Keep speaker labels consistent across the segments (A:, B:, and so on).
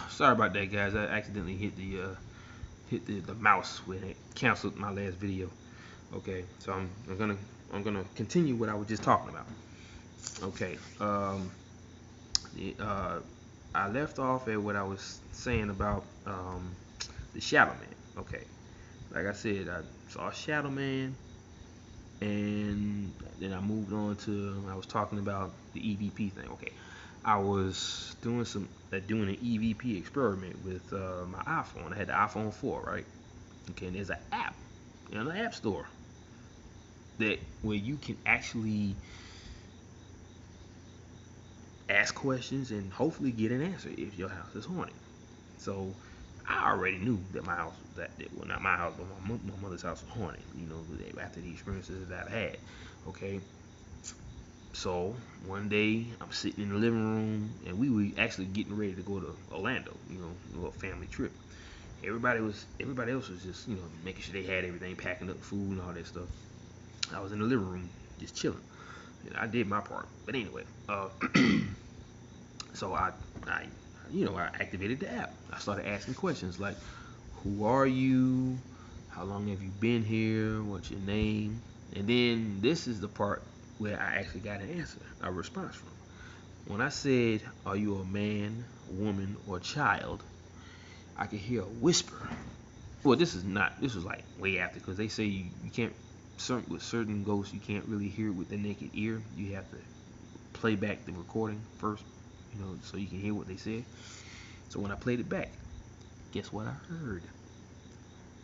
A: Sorry about that, guys. I accidentally hit the mouse when it canceled my last video. Okay, so I'm gonna continue what I was just talking about. Okay, uh, I left off at what I was saying about the Shadow Man. Okay, like I said, I saw Shadow Man, and then I moved on to I was talking about the EVP thing. Okay, I was doing an EVP experiment with my iPhone. I had the iPhone 4, right? Okay, and there's an app in the App Store that where you can actually ask questions and hopefully get an answer if your house is haunted. So I already knew that my house well, not my house, but my mother's house was haunted. You know, after the experiences that I had. Okay, so one day I'm sitting in the living room and we were actually getting ready to go to Orlando. You know, a little family trip. Everybody else was just making sure they had everything, packing up food and all that stuff. I was in the living room just chilling. And I did my part. But anyway, so I I activated the app. I started asking questions like, who are you? How long have you been here? What's your name? And then this is the part where I actually got an answer, a response from. When I said, are you a man, woman, or child? I could hear a whisper. Well, this was like way after, because they say you can't, with certain ghosts, you can't really hear it with the naked ear. You have to play back the recording first, so you can hear what they said. So when I played it back, guess what I heard?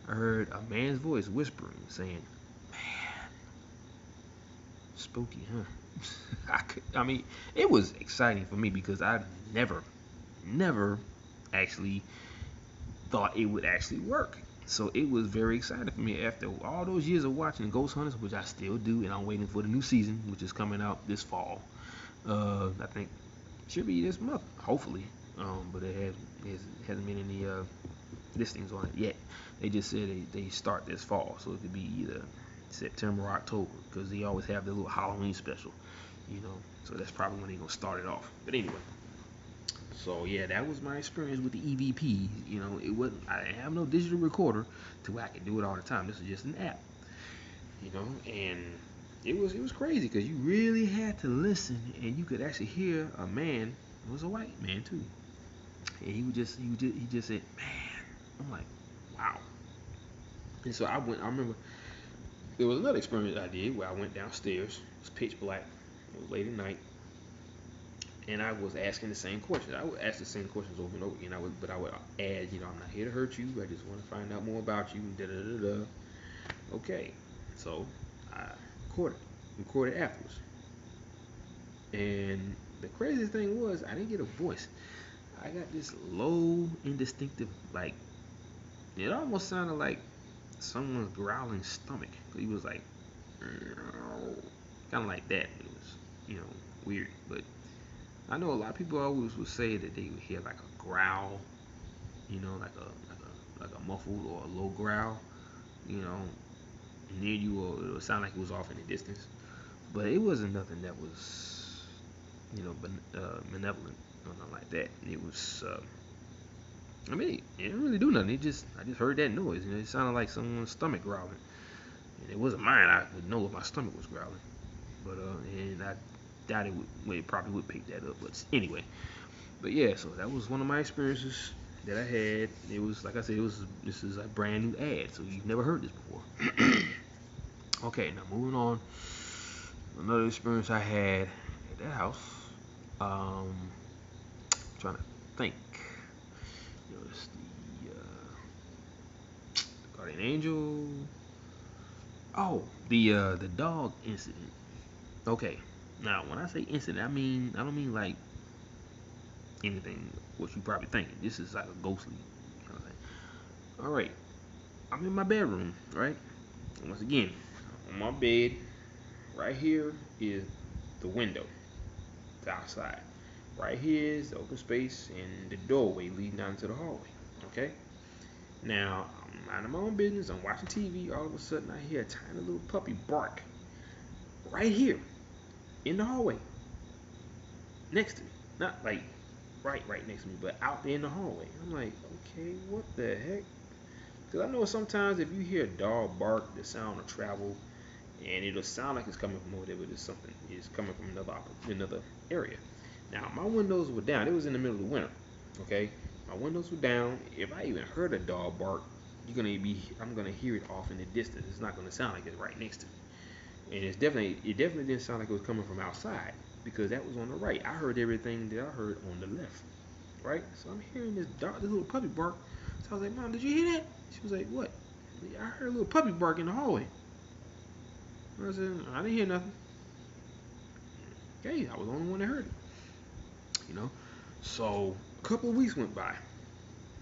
A: I heard a man's voice whispering, saying, "Man, spooky, huh?" I mean, it was exciting for me because I never actually thought it would actually work. So it was very exciting for me after all those years of watching Ghost Hunters, which I still do, and I'm waiting for the new season, which is coming out this fall. I think it should be this month, hopefully. But it hasn't been any listings on it yet. They just said they start this fall, so it could be either September or October, because they always have their little Halloween special, So that's probably when they're gonna start it off. But anyway, so yeah, that was my experience with the EVP. It wasn't. I didn't have no digital recorder to where I could do it all the time. This is just an app. And it was crazy because you really had to listen, and you could actually hear a man. It was a white man too, and he just said, "Man," I'm like, "Wow." And so I went. I remember there was another experiment I did where I went downstairs. It was pitch black. It was late at night, and I was asking the same questions. I would ask the same questions over and over again. But I would add, I'm not here to hurt you. I just want to find out more about you. Da da da da. Okay, so I recorded afterwards. And the craziest thing was I didn't get a voice. I got this low, indistinctive, like it almost sounded like someone's growling stomach. He was like kind of like that. It was weird, but I know a lot of people always would say that they would hear like a growl, like a muffled or a low growl, you know, near you, or it would sound like it was off in the distance. But it wasn't nothing that was, malevolent or nothing like that. It was, I mean, it didn't really do nothing. I just heard that noise. It sounded like someone's stomach growling. And it wasn't mine. I would know if my stomach was growling. But and I doubt it would. Well, it probably would pick that up. But anyway, but yeah. So that was one of my experiences that I had. It was like I said. This is a brand new ad, so you've never heard this before. Okay, now moving on. Another experience I had at that house. Um, trying to think. It's the Guardian Angel. Oh, the dog incident. Okay. Now, when I say incident, I don't mean like anything what you probably thinking. This is like a ghostly kind of thing. All right. I'm in my bedroom, right? And once again, on my bed, right here is the window, the outside. Right here is the open space and the doorway leading down to the hallway. Okay. Now, I'm minding my own business. I'm watching TV. All of a sudden, I hear a tiny little puppy bark right here in the hallway next to me. Not like right next to me, but out there in the hallway. I'm like, okay, what the heck? Because I know sometimes if you hear a dog bark, the sound will travel, and it'll sound like it's coming from over there, but it's something is coming from another area. Now my windows were down. It was in the middle of the winter. Okay, my windows were down. If I even heard a dog bark, I'm gonna hear it off in the distance. It's not gonna sound like it's right next to me. And it definitely didn't sound like it was coming from outside because that was on the right. I heard everything that I heard on the left, right? So I'm hearing this little puppy bark. So I was like, Mom, did you hear that? She was like, what? I heard a little puppy bark in the hallway. I said, I didn't hear nothing. Okay, I was the only one that heard it. So a couple of weeks went by.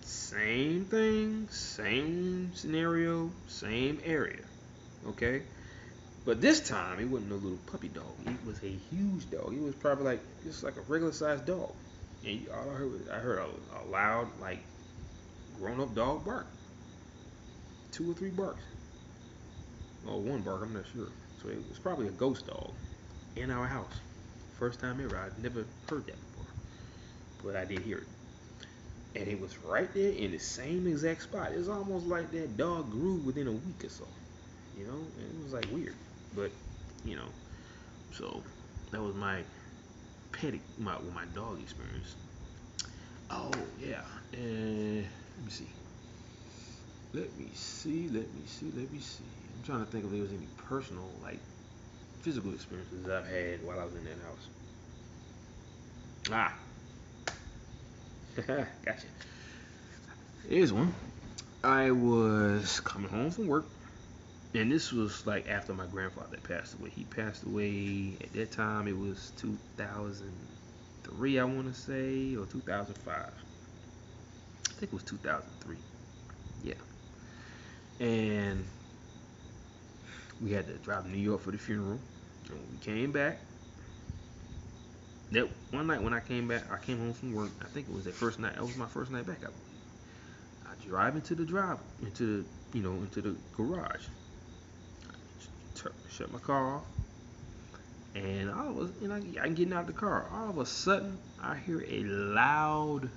A: Same thing, same scenario, same area. Okay? But this time, it wasn't a little puppy dog. It was a huge dog. It was probably just like a regular sized dog. And all I heard a loud, like, grown up dog bark. 2 or 3 barks. Well, 1 bark, I'm not sure. So it was probably a ghost dog in our house. First time ever. I'd never heard that before. But I did hear it. And it was right there in the same exact spot. It's almost like that dog grew within a week or so. And it was like weird. But, you know, so that was my my dog experience. Oh yeah, and let me see. I'm trying to think if there was any personal, like, physical experiences I've had while I was in that house. Gotcha. Here's one. I was coming home from work, and this was like after my grandfather passed away. He passed away at that time. It was 2003, I want to say, or 2005. I think it was 2003. Yeah. And we had to drive to New York for the funeral. And when we came back, that one night when I came back, I came home from work. I think it was that first night. That was my first night back, I believe. I drive into the into the garage. Shut my car off, and I'm getting out of the car. All of a sudden, I hear a loud,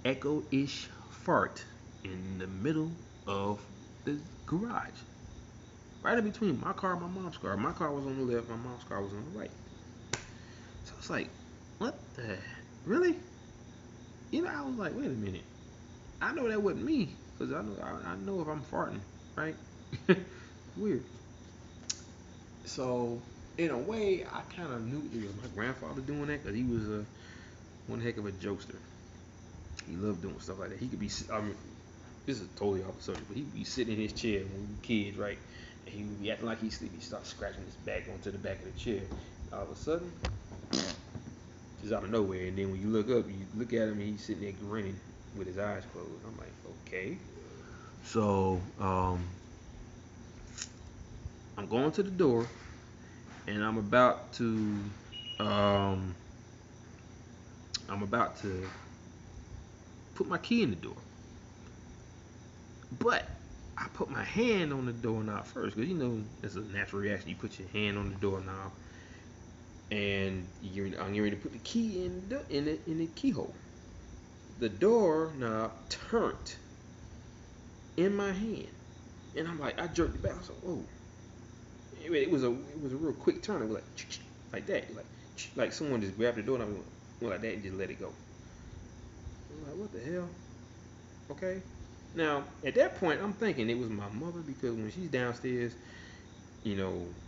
A: echo-ish fart in the middle of the garage, right in between my car and my mom's car. My car was on the left, my mom's car was on the right. So I was like, "What the? Really?" I was like, "Wait a minute. I know that wasn't me, because I know if I'm farting, right?" Weird. So in a way, I kind of knew it was my grandfather doing that, because he was one heck of a jokester. He loved doing stuff like that. He could be, I mean, this is totally off the subject, but he would be sitting in his chair when we were kids, right? And he would be acting like he's sleepy. He'd start scratching his back onto the back of the chair. All of a sudden, just out of nowhere. And then when you look up, you look at him, and he's sitting there grinning with his eyes closed. I'm like, okay. So I'm going to the door, and I'm about to put my key in the door. But I put my hand on the doorknob first, because it's a natural reaction. You put your hand on the doorknob, and I'm getting ready to put the key in the keyhole. The doorknob turned in my hand, and I jerked it back. I was like, "Whoa!" It was a real quick turn. It was like that, like someone just grabbed the doorknob and went like that and just let it go. I'm like, what the hell? Okay. Now, at that point, I'm thinking it was my mother, because when she's downstairs,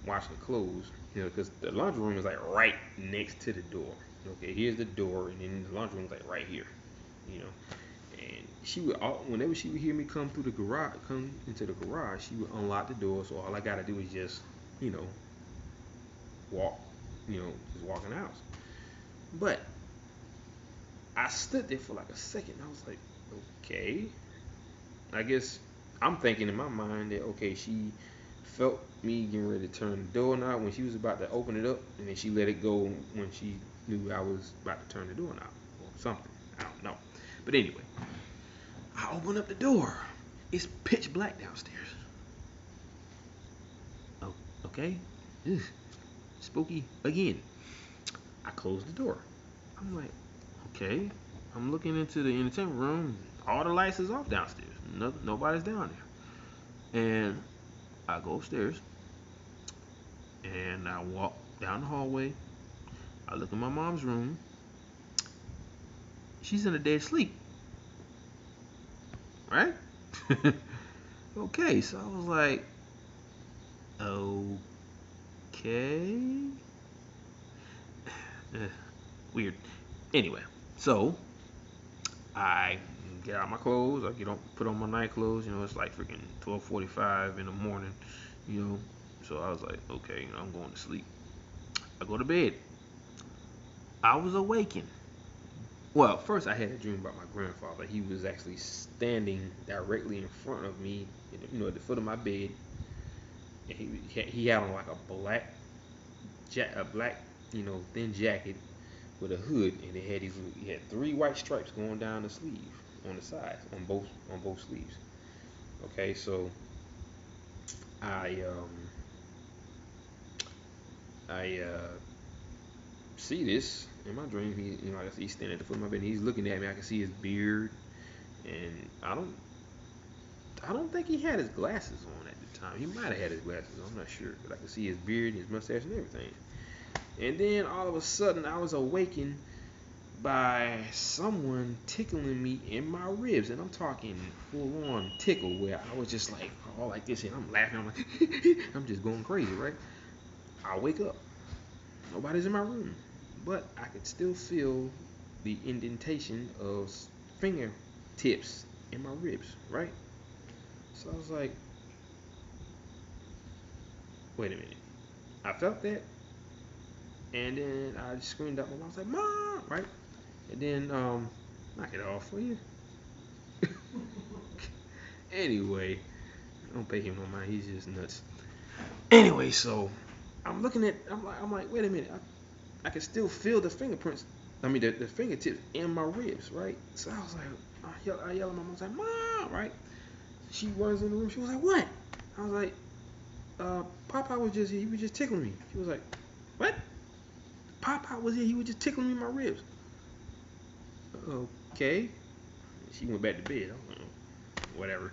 A: washing clothes, because the laundry room is like right next to the door. Okay, here's the door, and then the laundry room is like right here, and whenever she would hear me come into the garage, she would unlock the door. So all I gotta do is just, walk, just walk in the house. But I stood there for like a second. I was like, okay. I guess I'm thinking in my mind that, okay, she felt me getting ready to turn the doorknob when she was about to open it up, and then she let it go when she knew I was about to turn the doorknob or something. I don't know. But anyway, I open up the door. It's pitch black downstairs. Oh, okay. Ugh. Spooky again. I close the door. I'm like, Okay, I'm looking into the entertainment room. All the lights is off downstairs. Nobody's down there. And I go upstairs and I walk down the hallway. I look in my mom's room. She's in a dead sleep. Right? Okay, so I was like, okay. Weird. Anyway, so I get out my clothes. I get on, put on my night clothes. You know, it's like freaking 12:45 in the morning. You know, so I was like, okay, you know, I'm going to sleep. I go to bed. I was awakened. Well, first I had a dream about my grandfather. He was actually standing directly in front of me, you know, at the foot of my bed. And he had on like a black, you know, thin jacket with a hood, and he had three white stripes going down the sleeve on the sides on both sleeves. Okay, so I I see this in my dream. He, you know, like I said, he's standing at the foot of my bed. And he's looking at me. I can see his beard, and I don't think he had his glasses on at the time. He might have had his glasses on. I'm not sure, but I can see his beard, his mustache, and everything. And then all of a sudden, I was awakened by someone tickling me in my ribs, and I'm talking full on tickle, where I was just like all like this, and I'm laughing. I'm like, I'm just going crazy, right? I wake up. Nobody's in my room, but I could still feel the indentation of fingertips in my ribs, right? So I was like, wait a minute. I felt that, and then I just screamed out my mom. I was like, Mom, right? And then knock it off, will you? Anyway, don't pay him no mind. He's just nuts. Anyway, so I'm like, wait a minute. I can still feel the fingerprints. I mean, the fingertips in my ribs, right? So I was like, I yell at my mom. I was like, Mom, right? She runs in the room. She was like, what? I was like, Papa was just here. He was just tickling me. She was like, what? Papa was here. He was just tickling me in my ribs. Okay. She went back to bed. I don't know. Whatever.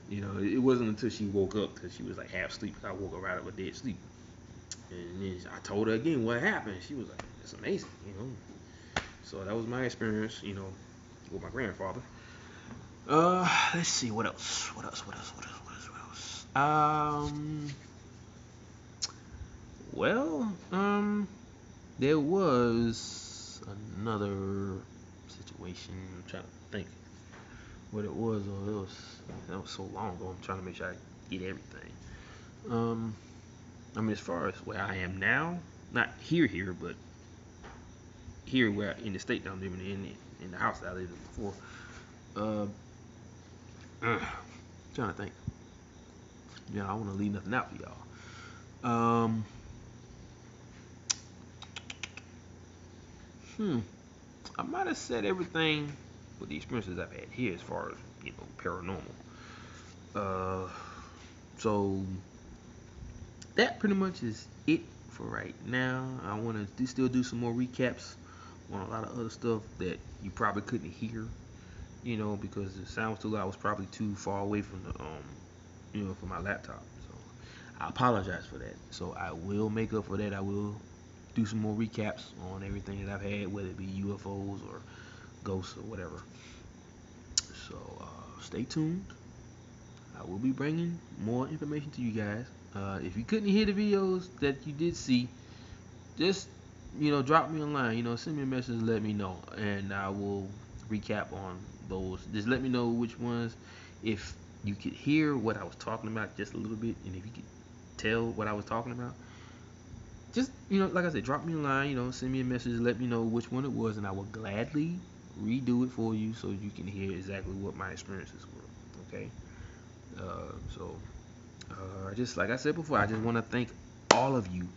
A: You know, it wasn't until she woke up, because she was like half asleep. I woke her out of a dead sleep. And then I told her again what happened. She was like, it's amazing, you know. So that was my experience, you know, with my grandfather. Let's see, what else? Well, there was another situation. I'm trying to think what it was. Oh, that was so long ago. I'm trying to make sure I get everything. I mean, as far as where I am now, not here, but here where in the state that I'm living in the house that I lived in before. Uh, trying to think. Yeah, I don't want to leave nothing out for y'all. I might have said everything with the experiences I've had here as far as, you know, paranormal. Uh, so that pretty much is it for right now. I want to still do some more recaps on a lot of other stuff that you probably couldn't hear, you know, because the sound was too loud. I was probably too far away from the you know, from my laptop. So I apologize for that. So I will make up for that. I will do some more recaps on everything that I've had, whether it be UFOs or ghosts or whatever. So stay tuned. I will be bringing more information to you guys. If you couldn't hear the videos that you did see, just, you know, drop me a line. You know, send me a message, let me know, and I will recap on those. Just let me know which ones, if you could hear what I was talking about just a little bit, and if you could tell what I was talking about, just, you know, like I said, drop me a line. You know, send me a message, let me know which one it was, and I will gladly redo it for you so you can hear exactly what my experiences were. Okay. So just like I said before, I just want to thank all of you,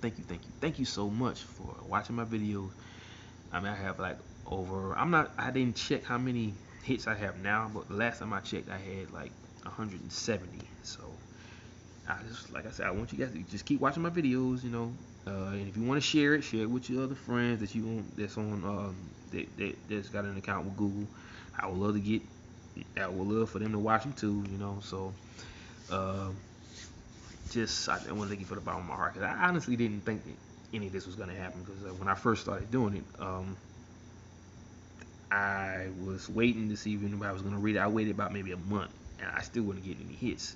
A: thank you so much for watching my videos. I mean, I have like I didn't check how many hits I have now, but the last time I checked, I had like 170. So I just, like I said, I want you guys to just keep watching my videos, you know. And if you want to share it with your other friends that you want, that's on They just got an account with Google. I would love to get. I would love for them to watch them too. So uh, just I wanted to get for the bottom of my heart because I honestly didn't think that any of this was gonna happen because when I first started doing it, I was waiting to see if anybody was gonna read it. I waited about maybe a month and I still wasn't getting any hits.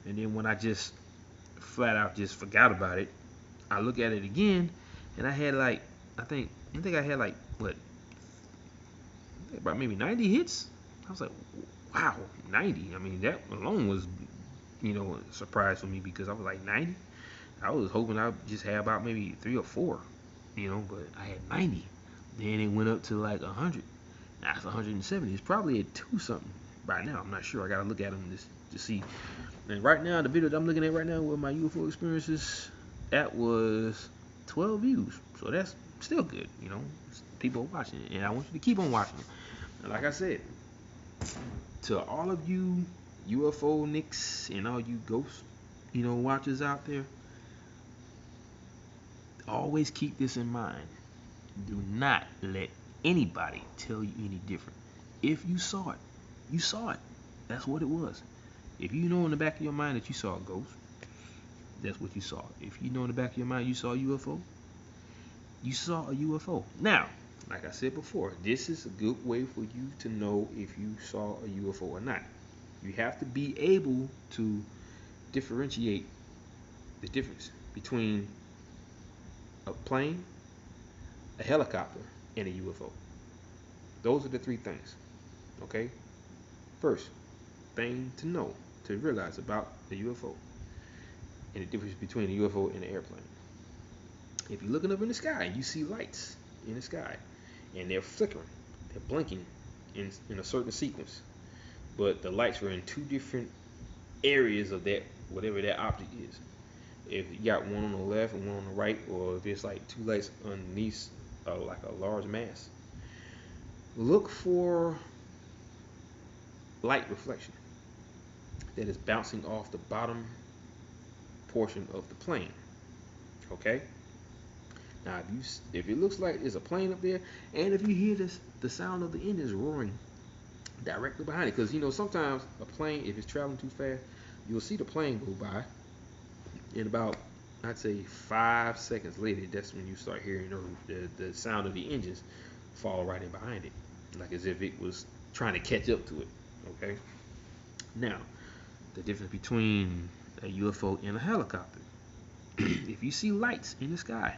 A: And then when I just flat out just forgot about it, I look at it again, and I had like I think I had like what about maybe 90 hits. I was like, wow, 90. I mean that alone was a surprise for me because I was like 90. I was hoping I'd just have about maybe 3 or 4, but I had 90. Then it went up to like 100. Now it's 170. It's probably at 2 something by now. I'm not sure. I gotta look at them to see. And right now, the video that I'm looking at right now with my UFO experiences, that was 12 views. So that's still good. People are watching it, and I want you to keep on watching it. And like I said, to all of you UFO nicks and all you ghost, watchers out there, always keep this in mind. Do not let anybody tell you any different. If you saw it, you saw it. That's what it was. If you know in the back of your mind that you saw a ghost, that's what you saw. If you know in the back of your mind you saw a UFO, you saw a UFO. Now, like I said before, this is a good way for you to know if you saw a UFO or not. You have to be able to differentiate the difference between a plane, a helicopter, and a UFO. Those are the 3 things. Okay? First thing to know, to realize about the UFO and the difference between a UFO and an airplane. If you're looking up in the sky and you see lights in the sky and they're flickering, they're blinking in a certain sequence, but the lights were in 2 different areas of that, whatever that object is. If you got one on the left and one on the right, or if it's like 2 lights underneath like a large mass, look for light reflection that is bouncing off the bottom portion of the plane. Okay? Now, if it looks like there's a plane up there, and if you hear the sound of the engines roaring directly behind it, because sometimes a plane, if it's traveling too fast, you'll see the plane go by, and about I'd say 5 seconds later, that's when you start hearing the sound of the engines follow right in behind it, like as if it was trying to catch up to it. Okay. Now, the difference between a UFO and a helicopter. If you see lights in the sky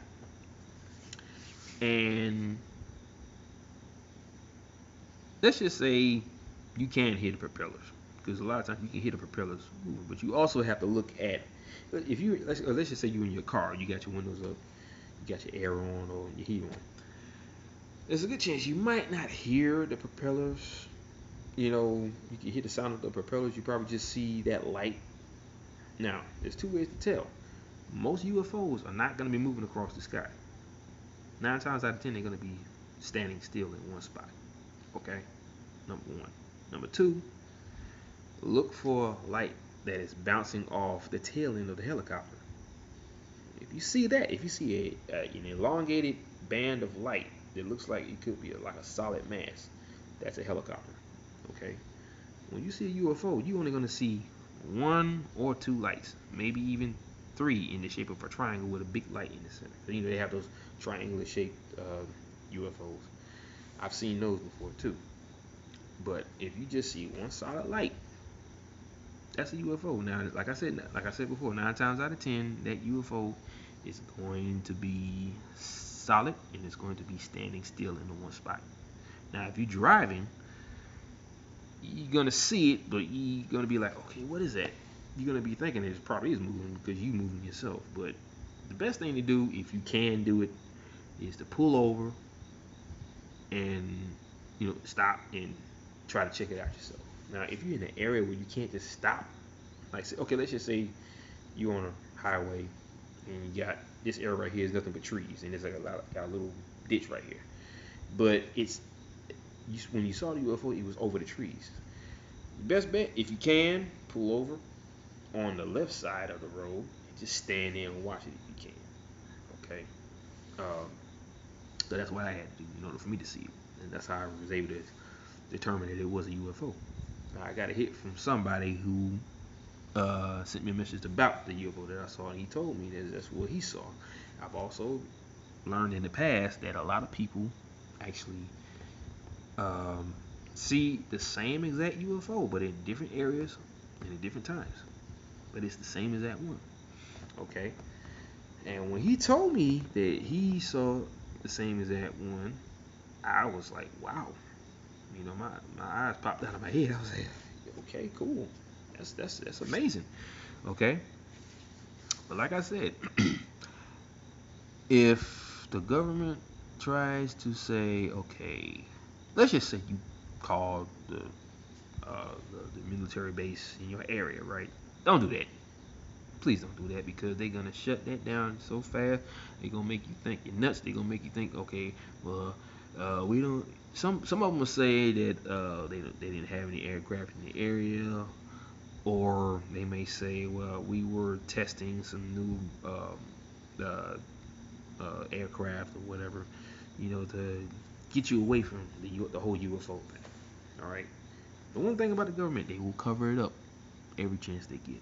A: and let's just say you can hear the propellers, because a lot of times you can hear the propellers moving, but you also have to look at, if you let's just say you're in your car, you got your windows up, you got your air on or your heat on. There's a good chance you might not hear the propellers. You can hear the sound of the propellers. You probably just see that light. Now, there's 2 ways to tell. Most UFOs are not going to be moving across the sky. 9 times out of 10, they're going to be standing still in one spot. Okay? Number 1. Number 2, look for light that is bouncing off the tail end of the helicopter. If you see that, if you see an elongated band of light that looks like it could be like a solid mass, that's a helicopter. Okay? When you see a UFO, you're only going to see 1 or 2 lights, maybe even 3 in the shape of a triangle with a big light in the center. They have those triangular shaped UFOs. I've seen those before too. But if you just see one solid light, that's a UFO. Now, like I said before, 9 times out of 10, that UFO is going to be solid and it's going to be standing still in one spot. Now, if you're driving, you're gonna see it, but you're gonna be like, okay, what is that? You're gonna be thinking it probably is moving because you're moving yourself. But the best thing to do, if you can do it, is to pull over and stop and try to check it out yourself. Now, if you're in an area where you can't just stop, like okay, let's just say you're on a highway and you got this area right here is nothing but trees, and there's like got a little ditch right here, but when you saw the UFO, it was over the trees. Best bet, if you can, pull over on the left side of the road and just stand there and watch it if you can. Okay. So that's what I had to do in order for me to see it, and that's how I was able to determine that it was a UFO. I got a hit from somebody who sent me a message about the UFO that I saw, and he told me that that's what he saw. I've also learned in the past that a lot of people actually um, see the same exact UFO, but in different areas and at different times. But it's the same exact one. Okay. And when he told me that he saw the same exact one, I was like, wow. You know, my eyes popped out of my head. I was like, okay, cool. That's amazing. Okay. But like I said, if the government tries to say, okay, let's just say you call the military base in your area, right? Don't do that. Please don't do that, because they're gonna shut that down so fast. They're gonna make you think you're nuts. They're gonna make you think, okay, well, we don't. Some of them will say that they didn't have any aircraft in the area, or they may say, well, we were testing some new aircraft or whatever, to get you away from the whole UFO thing. All right. The one thing about the government, they will cover it up every chance they get.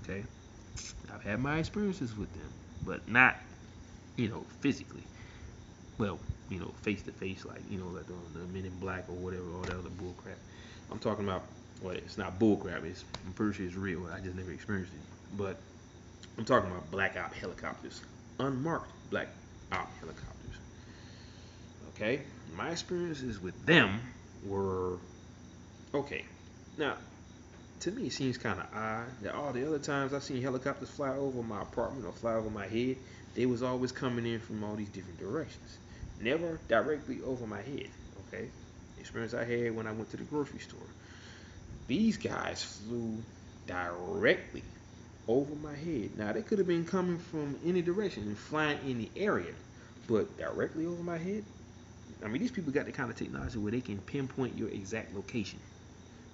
A: Okay. I've had my experiences with them, but not, physically. Well, face to face, like, like the Men in Black or whatever, all that other bull crap. I'm talking about, well, it's not bull crap. I'm pretty sure it's real. I just never experienced it. But I'm talking about black op helicopters, unmarked black op helicopters. Okay, my experiences with them were okay. Now, to me, it seems kind of odd that all the other times I've seen helicopters fly over my apartment or fly over my head, they was always coming in from all these different directions, never directly over my head. Okay, the experience I had when I went to the grocery store, these guys flew directly over my head. Now, they could have been coming from any direction and flying in the area, but directly over my head. I mean, these people got the kind of technology where they can pinpoint your exact location.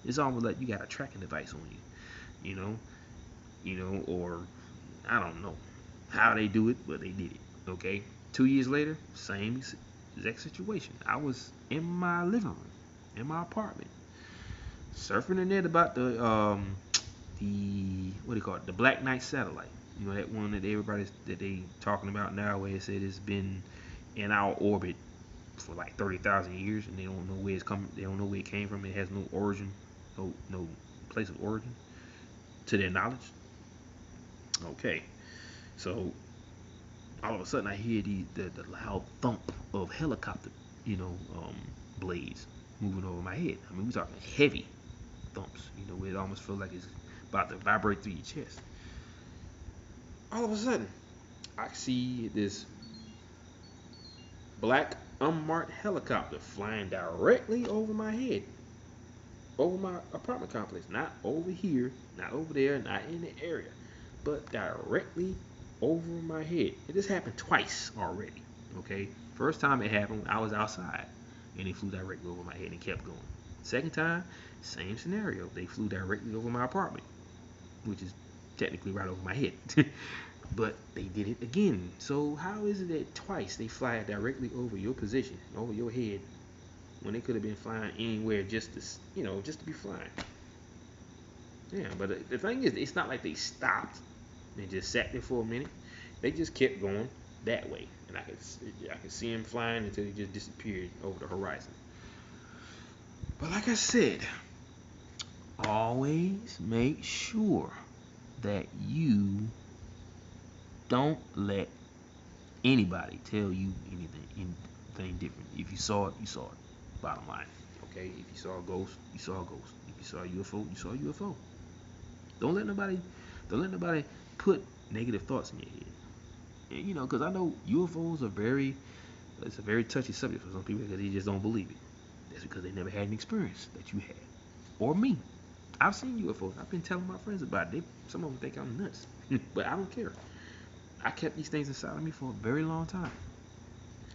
A: It's almost like you got a tracking device on you, or I don't know how they do it, but they did it. Okay, 2 years later, same exact situation. I was in my living room, in my apartment, surfing the net about the what do you call it, the Black Knight satellite. That one that they talking about now, where it said it's been in our orbit for like 30,000 years, and they don't know where it's coming. They don't know where it came from. It has no origin, no place of origin to their knowledge. Okay, so all of a sudden I hear the loud thump of helicopter, blades moving over my head. I mean, we're talking heavy thumps. Where it almost feels like it's about to vibrate through your chest. All of a sudden, I see this black unmarked helicopter flying directly over my head, over my apartment complex. Not over here, not over there, not in the area, but directly over my head. This happened twice already. Okay, first time it happened, I was outside, and it flew directly over my head and kept going. Second time, same scenario. They flew directly over my apartment, which is technically right over my head. But they did it again. So how is it that twice they fly directly over your position, over your head, when they could have been flying anywhere just to be flying? Yeah, but the thing is, it's not like they stopped and just sat there for a minute. They just kept going that way, and I could see them flying until they just disappeared over the horizon. But like I said, always make sure that you don't let anybody tell you anything different. If you saw it, you saw it. Bottom line. Okay? If you saw a ghost, you saw a ghost. If you saw a UFO, you saw a UFO. Don't let nobody put negative thoughts in your head. And, because I know UFOs it's a very touchy subject for some people, because they just don't believe it. That's because they never had an experience that you had. Or me. I've seen UFOs. I've been telling my friends about it. Some of them think I'm nuts. But I don't care. I kept these things inside of me for a very long time.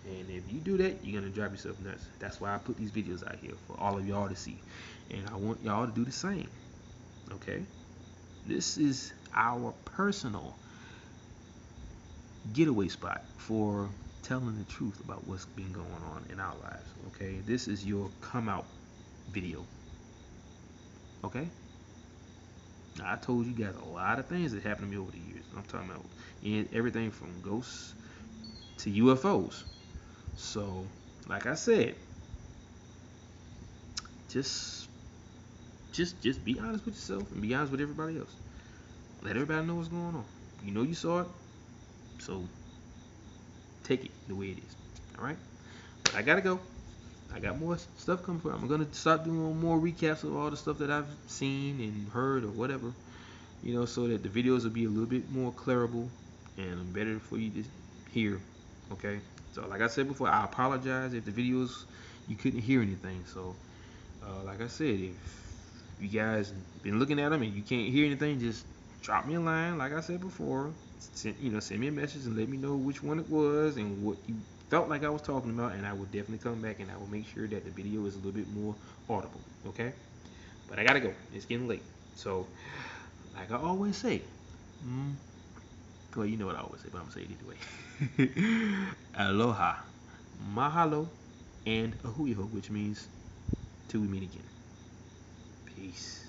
A: And if you do that, you're going to drive yourself nuts. That's why I put these videos out here for all of y'all to see. And I want y'all to do the same. Okay? This is our personal getaway spot for telling the truth about what's been going on in our lives. Okay, this is your come out video. Okay, now, I told you guys a lot of things that happened to me over the years. I'm talking about everything from ghosts to UFOs. So, like I said, just just be honest with yourself and be honest with everybody else. Let everybody know what's going on. You know you saw it, so take it the way it is. All right. But I gotta go. I got more stuff coming for. I'm gonna start doing more recaps of all the stuff that I've seen and heard or whatever. So that the videos will be a little bit more clarable and better for you to hear. Okay. So like I said before, I apologize if the videos you couldn't hear anything. So like I said, if you guys been looking at them and you can't hear anything, just drop me a line. Like I said before, send me a message and let me know which one it was and what you felt like I was talking about, and I will definitely come back and I will make sure that the video is a little bit more audible. Okay, but I gotta go. It's getting late. So, like I always say, well, you know what I always say, but I'm gonna say it anyway. Aloha, mahalo, and ahuiho, which means till we meet again. Peace.